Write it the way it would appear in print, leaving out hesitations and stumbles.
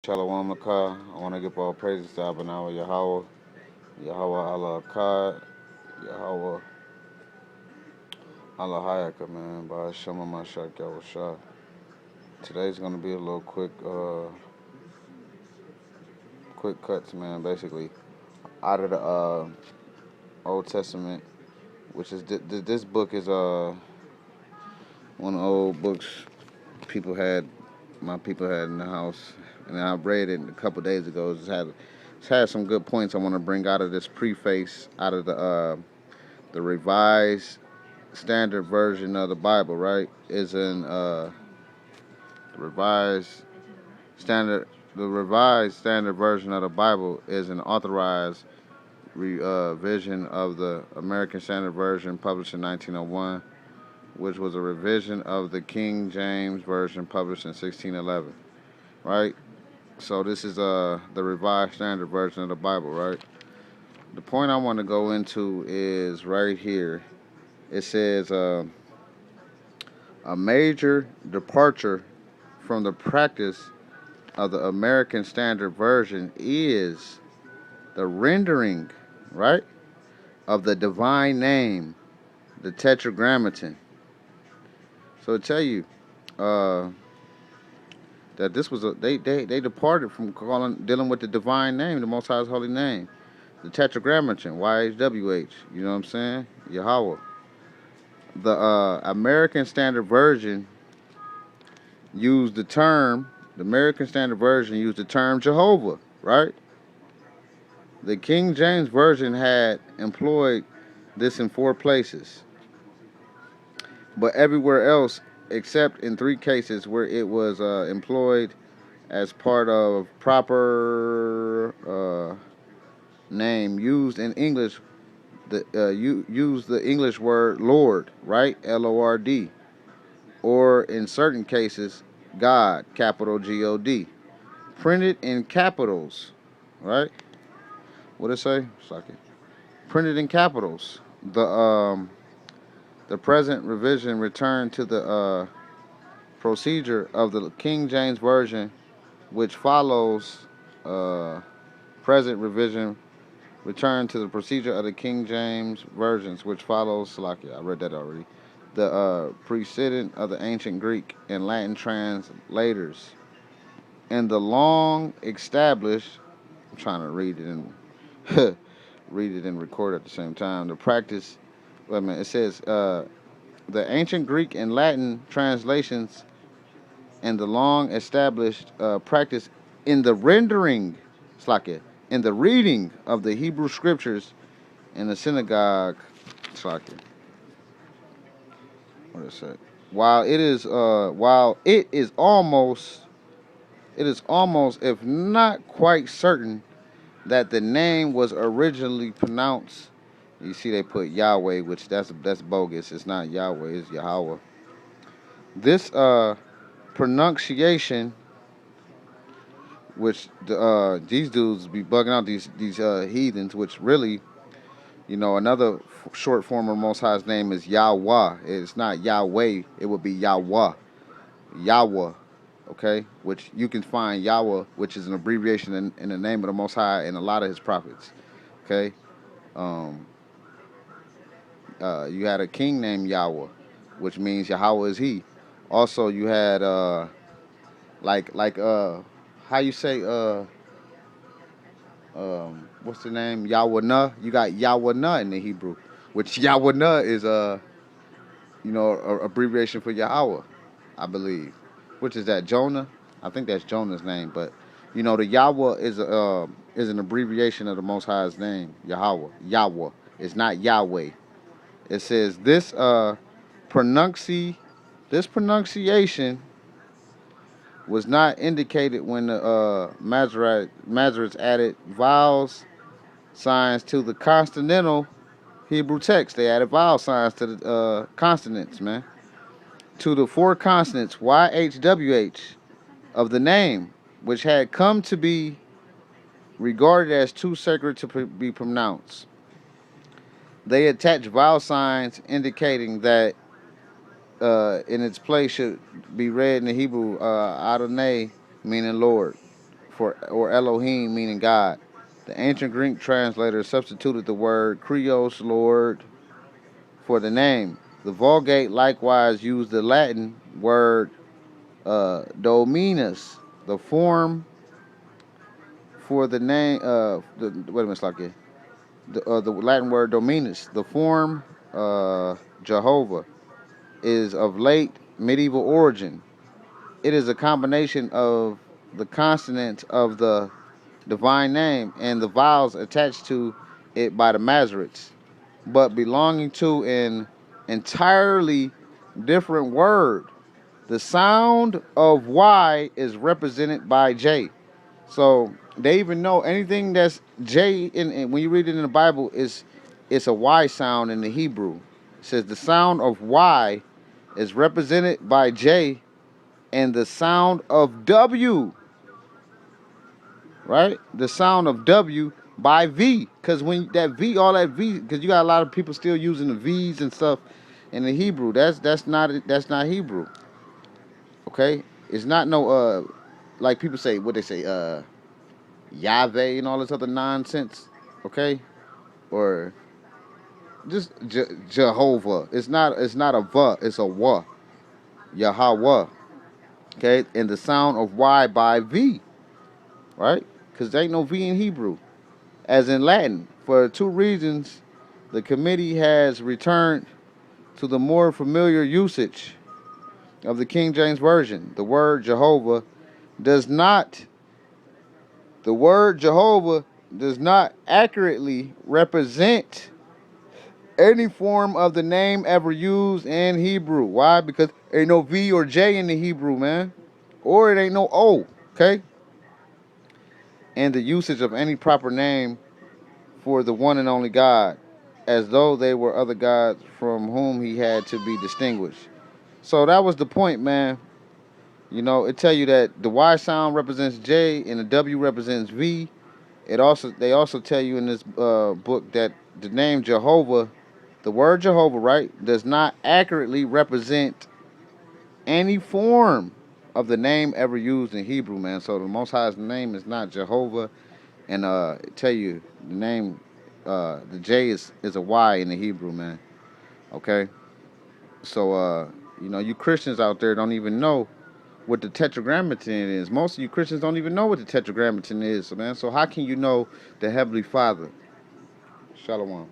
Shalom Makah. I want to give all praises to Abanawa Yahweh, Yahweh Allah Akkad, Yahweh Allah Hayaka, man, by Shema Mashak Yahweh. Today's going to be a little quick cuts, man, basically, out of the Old Testament, which is, this book is one of the old books people had, my people had in the house, and I read it a couple days ago. It's had some good points I want to bring out of this preface, out of the revised standard version of the Bible, right? Is in the revised standard. The revised standard version of the Bible is an authorized revision of the American Standard Version published in 1901, which was a revision of the King James Version published in 1611. Right. So this is the revised standard version of the Bible, right? The point I want to go into is right here. It says a major departure from the practice of the American Standard Version is the rendering, right, of the divine name, the Tetragrammaton. So I tell you that this was they departed from dealing with the divine name, the Most High's holy name, the Tetragrammaton, YHWH. You know what I'm saying? Yahweh. The American Standard Version used the term. The American Standard Version used the term Jehovah, right? The King James Version had employed this in 4 places, but everywhere else, except in 3 cases where it was employed as part of proper name used in English, use the English word Lord, right? Lord, or in certain cases, God, capital God, printed in capitals, right? What did it say? Sorry. Printed in capitals. The present revision returned to the procedure of the King James Version, which follows present revision return to the procedure of the King James versions, which follows Salakia. I read that already. The precedent of the ancient Greek and Latin translators, and the long established. I'm trying to read it and read it and record at the same time. The practice. Wait a minute. It says the ancient Greek and Latin translations and the long established practice in the rendering, Slakia, in the reading of the Hebrew scriptures in the synagogue, Slakia. What is it? While it is almost, if not quite certain, that the name was originally pronounced. You see, they put Yahweh, which that's bogus. It's not Yahweh, it's Yahweh. This pronunciation, which these dudes be bugging out these heathens, which really, another short form of Most High's name is Yahweh. It's not Yahweh. It would be Yahweh. Yahweh, okay? Which you can find Yahweh, which is an abbreviation in the name of the Most High in a lot of his prophets, okay? You had a king named Yahweh, which means Yahweh is he. Also, you had how you say what's the name? Yahweh. You got Yahweh in the Hebrew, which Yahweh is a abbreviation for Yahweh, I believe. Which is that Jonah? I think that's Jonah's name, but the Yahweh is an abbreviation of the Most High's name, Yahweh. Yahweh. It's not Yahweh. It says this pronunciation was not indicated when the Masoretes added vowels signs to the consonantal Hebrew text. They added vowel signs to the consonants, man. To the 4 consonants YHWH of the name, which had come to be regarded as too sacred to be pronounced. They attached vowel signs indicating that in its place should be read in the Hebrew Adonai, meaning Lord, or Elohim, meaning God. The ancient Greek translators substituted the word Krios, Lord, for the name. The Vulgate likewise used the Latin word Dominus, the form for the name. Wait a minute, Slakia. The Latin word Dominus, the form Jehovah, is of late medieval origin. It is a combination of the consonants of the divine name and the vowels attached to it by the Masoretes, but belonging to an entirely different word. The sound of Y is represented by J. So they even know anything that's J when you read it in the Bible it's a Y sound in the Hebrew. It says the sound of Y is represented by J, and the sound of W, right? The sound of W by V, because when that V, all that V, because you got a lot of people still using the V's and stuff in the Hebrew. That's not Hebrew. Okay, it's not no like people say what they say Yahweh and all this other nonsense. Okay, or just Jehovah. It's not a va. It's a wa. Yahweh. Okay, and the sound of Y by V, right? Because there ain't no V in Hebrew, as in Latin. For two reasons, the committee has returned to the more familiar usage of the King James Version. Does not the word Jehovah does not accurately represent any form of the name ever used in Hebrew. Why? Because ain't no V or J in the Hebrew, man. Or it ain't no O, okay? And the usage of any proper name for the one and only God, as though they were other gods from whom he had to be distinguished. So that was the point, man. You know, it tell you that the Y sound represents J and the W represents V. They also tell you in this book that the name Jehovah, the word Jehovah, right, does not accurately represent any form of the name ever used in Hebrew, man. So the Most High's name is not Jehovah, and tell you the name, the J is a Y in the Hebrew, man. Okay, so you know, you Christians out there don't even know what the Tetragrammaton is. Most of you Christians don't even know what the Tetragrammaton is, man. So how can you know the Heavenly Father? Shalom.